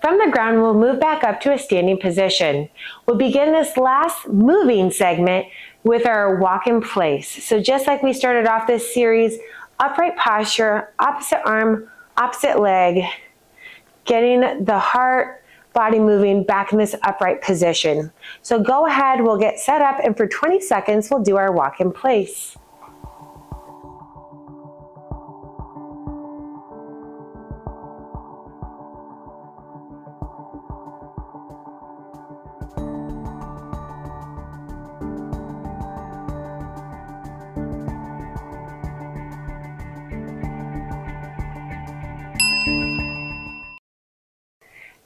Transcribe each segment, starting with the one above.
From the ground, we'll move back up to a standing position. We'll begin this last moving segment with our walk in place. So just like we started off this series, upright posture, opposite arm, opposite leg, getting the heart, body moving back in this upright position. So go ahead, we'll get set up, and for 20 seconds, we'll do our walk in place.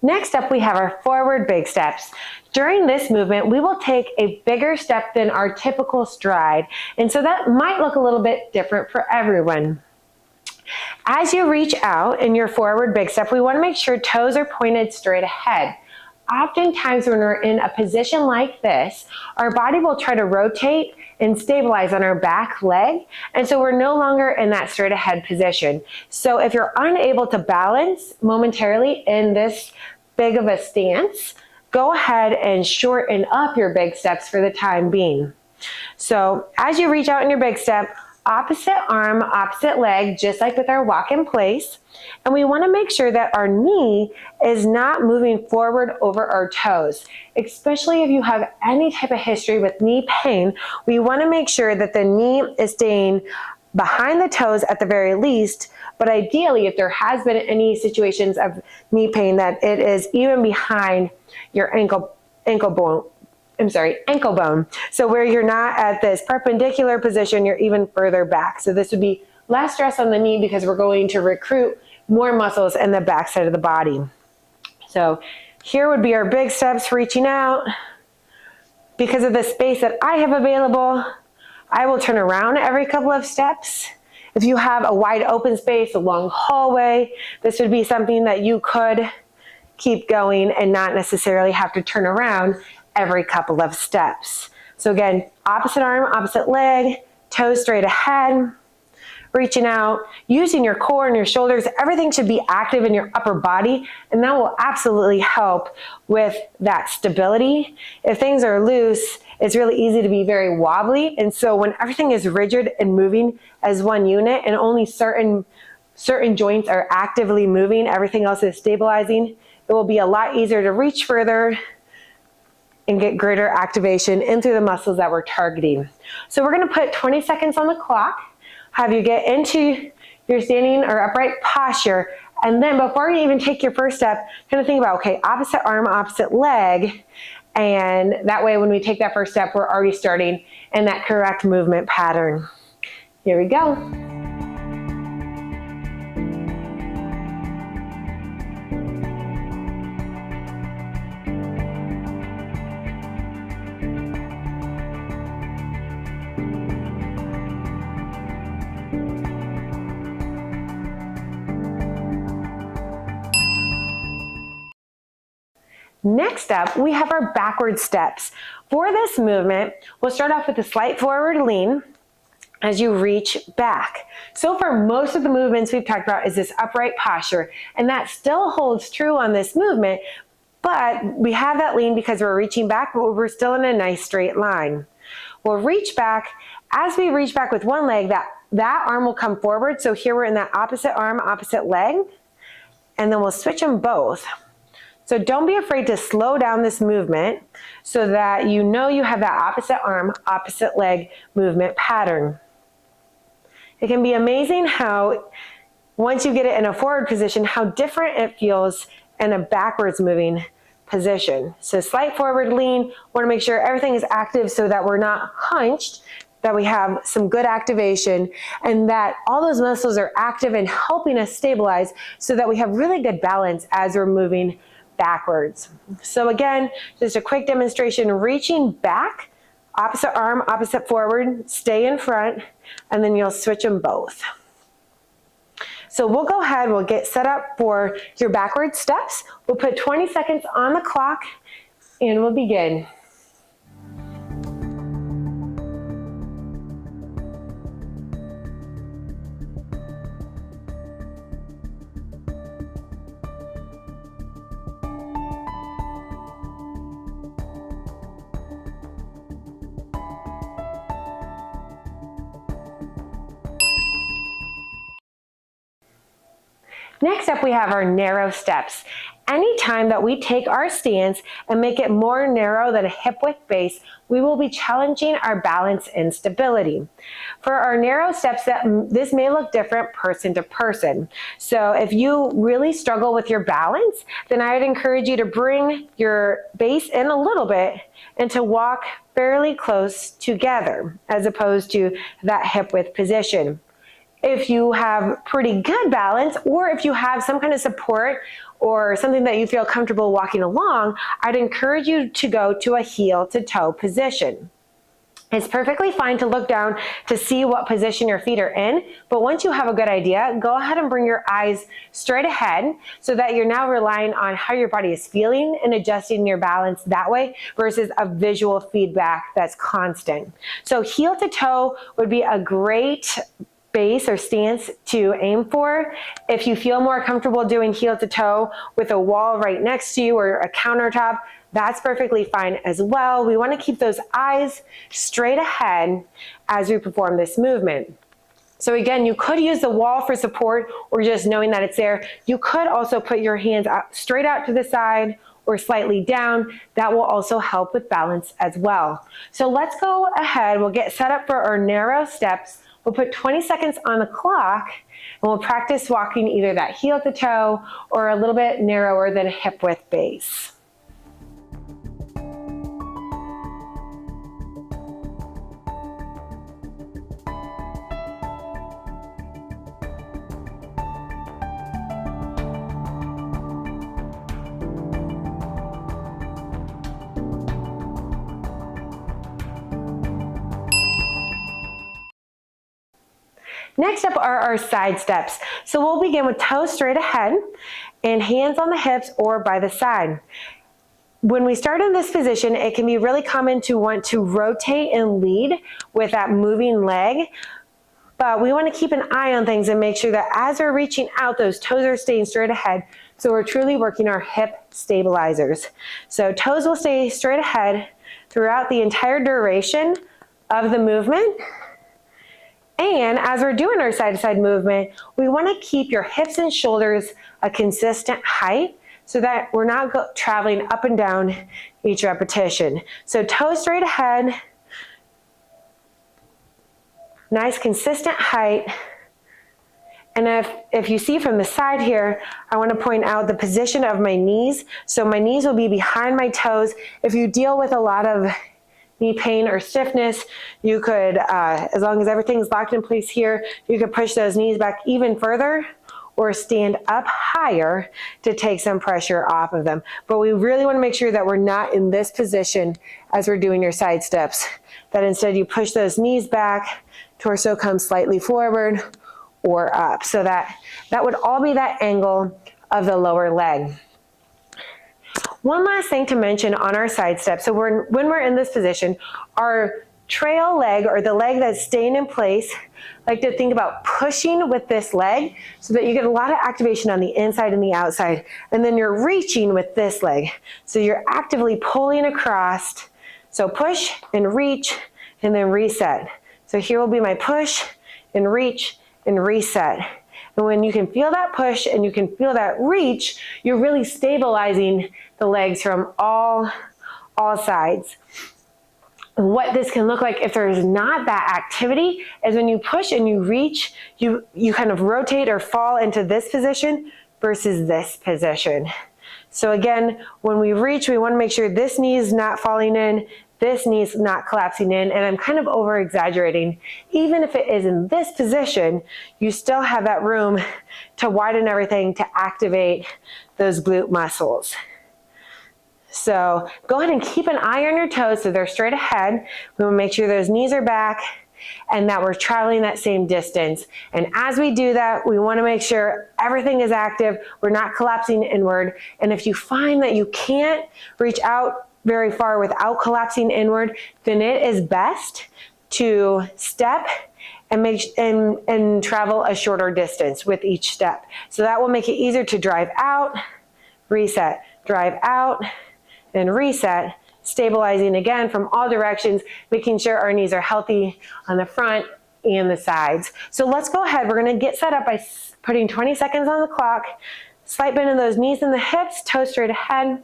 Next up, we have our forward big steps. During this movement, we will take a bigger step than our typical stride, and so that might look a little bit different for everyone. As you reach out in your forward big step, we want to make sure toes are pointed straight ahead. Oftentimes when we're in a position like this, our body will try to rotate and stabilize on our back leg, and so we're no longer in that straight ahead position. So if you're unable to balance momentarily in this big of a stance, go ahead and shorten up your big steps for the time being. So as you reach out in your big step, opposite arm, opposite leg, just like with our walk in place. And we want to make sure that our knee is not moving forward over our toes. Especially if you have any type of history with knee pain, we want to make sure that the knee is staying behind the toes at the very least, but ideally, if there has been any situations of knee pain, that it is even behind your ankle bone. So where you're not at this perpendicular position, you're even further back. So this would be less stress on the knee because we're going to recruit more muscles in the back side of the body. So here would be our big steps, reaching out. Because of the space that I have available, I will turn around every couple of steps. If you have a wide open space, a long hallway, this would be something that you could keep going and not necessarily have to turn around every couple of steps. So again, opposite arm, opposite leg, toes straight ahead, reaching out, using your core and your shoulders. Everything should be active in your upper body, and that will absolutely help with that stability. If things are loose, it's really easy to be very wobbly, and so when everything is rigid and moving as one unit and only certain joints are actively moving, everything else is stabilizing, it will be a lot easier to reach further and get greater activation in through the muscles that we're targeting. So we're gonna put 20 seconds on the clock, have you get into your standing or upright posture, and then before you even take your first step, kind of think about, okay, opposite arm, opposite leg, and that way when we take that first step, we're already starting in that correct movement pattern. Here we go. Next up, we have our backward steps. For this movement, we'll start off with a slight forward lean as you reach back. So for most of the movements we've talked about is this upright posture, and that still holds true on this movement, but we have that lean because we're reaching back, but we're still in a nice straight line. We'll reach back. As we reach back with one leg, that arm will come forward. So here we're in that opposite arm, opposite leg, and then we'll switch them both. So don't be afraid to slow down this movement so that you know you have that opposite arm, opposite leg movement pattern. It can be amazing how, once you get it in a forward position, how different it feels in a backwards moving position. So slight forward lean, want to make sure everything is active so that we're not hunched, that we have some good activation, and that all those muscles are active and helping us stabilize so that we have really good balance as we're moving backwards. So again, just a quick demonstration, reaching back, opposite arm, opposite forward, stay in front, and then you'll switch them both. So we'll go ahead, we'll get set up for your backward steps. We'll put 20 seconds on the clock and we'll begin. Next up, we have our narrow steps. Anytime that we take our stance and make it more narrow than a hip width base, we will be challenging our balance and stability. For our narrow steps, this may look different person to person. So if you really struggle with your balance, then I'd encourage you to bring your base in a little bit and to walk fairly close together as opposed to that hip width position. If you have pretty good balance, or if you have some kind of support or something that you feel comfortable walking along, I'd encourage you to go to a heel to toe position. It's perfectly fine to look down to see what position your feet are in, but once you have a good idea, go ahead and bring your eyes straight ahead so that you're now relying on how your body is feeling and adjusting your balance that way versus a visual feedback that's constant. So heel to toe would be a great base or stance to aim for. If you feel more comfortable doing heel to toe with a wall right next to you or a countertop, that's perfectly fine as well. We want to keep those eyes straight ahead as we perform this movement. So again, you could use the wall for support or just knowing that it's there. You could also put your hands out, straight out to the side or slightly down. That will also help with balance as well. So let's go ahead. We'll get set up for our narrow steps. We'll put 20 seconds on the clock and we'll practice walking either that heel to toe or a little bit narrower than a hip width base. Next up are our side steps. So we'll begin with toes straight ahead and hands on the hips or by the side. When we start in this position, it can be really common to want to rotate and lead with that moving leg, but we want to keep an eye on things and make sure that as we're reaching out, those toes are staying straight ahead. So we're truly working our hip stabilizers. So toes will stay straight ahead throughout the entire duration of the movement. And as we're doing our side-to-side movement, we want to keep your hips and shoulders a consistent height so that we're not traveling up and down each repetition. So toes straight ahead, nice consistent height. And if you see from the side here, I want to point out the position of my knees. So my knees will be behind my toes. If you deal with a lot of knee pain or stiffness, you could, as long as everything's locked in place here, you could push those knees back even further or stand up higher to take some pressure off of them. But we really want to make sure that we're not in this position as we're doing your side steps, that instead you push those knees back, torso comes slightly forward or up. So that would all be that angle of the lower leg. One last thing to mention on our side step. So when we're in this position, our trail leg or the leg that's staying in place, I like to think about pushing with this leg so that you get a lot of activation on the inside and the outside. And then you're reaching with this leg. So you're actively pulling across. So push and reach and then reset. So here will be my push and reach and reset. And when you can feel that push and you can feel that reach, you're really stabilizing the legs from all sides. What this can look like if there's not that activity is when you push and you reach, you kind of rotate or fall into this position versus this position. So again, when we reach, we want to make sure this knee is not falling in, this knee is not collapsing in, and I'm kind of over exaggerating. Even if it is in this position, you still have that room to widen everything to activate those glute muscles. So go ahead and keep an eye on your toes so they're straight ahead. We want to make sure those knees are back and that we're traveling that same distance. And as we do that, we want to make sure everything is active. We're not collapsing inward. And if you find that you can't reach out very far without collapsing inward, then it is best to step and travel a shorter distance with each step. So that will make it easier to drive out, reset, drive out, and reset, stabilizing again from all directions, making sure our knees are healthy on the front and the sides. So let's go ahead. We're going to get set up by putting 20 seconds on the clock. Slight bend in those knees and the hips, toes straight ahead,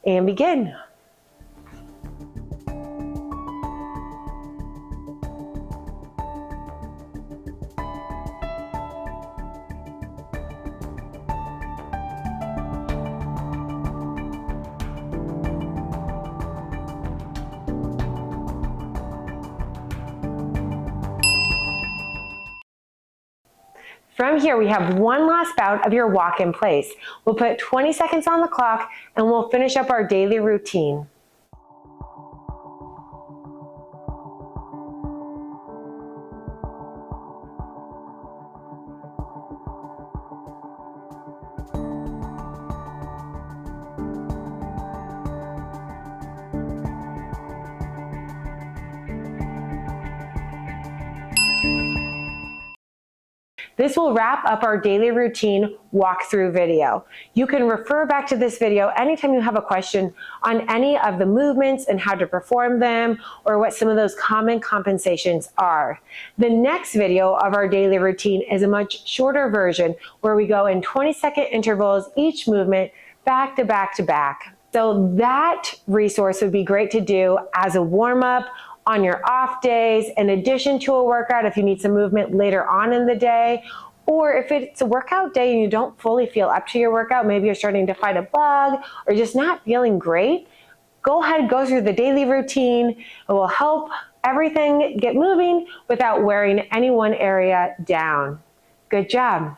and begin. From here, we have one last bout of your walk in place. We'll put 20 seconds on the clock and we'll finish up our daily routine. This will wrap up our daily routine walkthrough video. You can refer back to this video anytime you have a question on any of the movements and how to perform them, or what some of those common compensations are. The next video of our daily routine is a much shorter version where we go in 20-second intervals, each movement back to back to back. So that resource would be great to do as a warm-up on your off days, in addition to a workout if you need some movement later on in the day, or if it's a workout day and you don't fully feel up to your workout, maybe you're starting to fight a bug or just not feeling great, go ahead, go through the daily routine. It will help everything get moving without wearing any one area down. Good job.